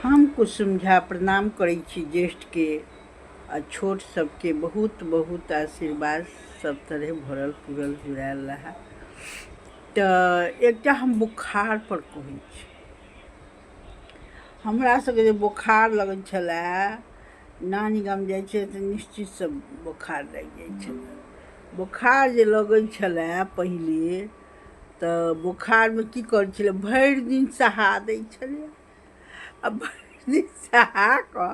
हम कुसुम झा प्रणाम करै छी ज्येष्ठके आ छोट सबके बहुत बहुत आशीर्वाद सब तरह भरल पूरल जुड़ायल रहा। तऽ एकटा हम बोखार पर कहै छी। हमरा सबके जे बोखार लगै छलए, नानी गाम जाइ छै तऽ निश्चित से बोखार लागि जाइ छलए। बोखार जे लगै छलए पहिले तऽ बोखारमे की करै छलै, भरि दिन सहा दै छलै आ भरि दिन सहा कऽ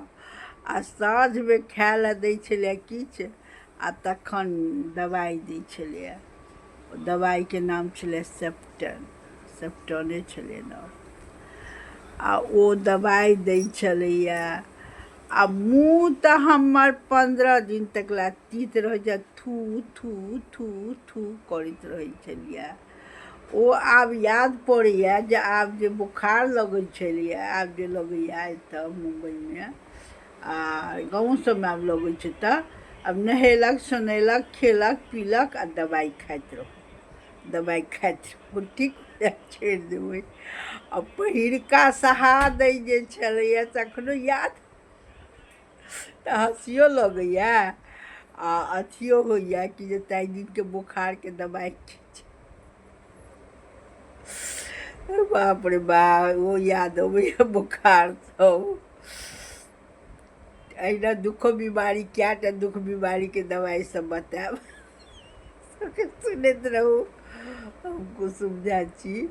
आ साँझमे खाय लए दै छलै किछु आ तखन दबाइ दै छलैए। ओ दबाइके नाम छलै सेप्टने छलै नाम। आ ओ दबाइ दै छलैए आ मुँह तऽ हमर 15 दिन तक ला तीत रहै छै, थू थू थू थू करैत रहै छलियै। ओ आब याद पड़ैए जे आब जे बोखार लगै छलैए, आब जे लगैए एतऽ मुम्बईमे आ गाँव सबमे आब लगै छै तऽ आब नहेलक सोनेलक खेलक पीलक आ दबाइ खाइत रहू, दबाइ खाइत रहू, ठीक छोड़ि देबै। आ पहिरका सहा दै जे छलैए से एखनो याद तऽ हँसियो लगैए आ अथियो होइए कि जे ताहि दिनके बोखारके दबाइ बाप रे बाप, ओ याद अबैए बोखार सब। एहिना दुखो बीमारी, कए टा दुख बीमारीके दवाइ सब बतायब, सुनैत रहू। हम कुसुम झा छी।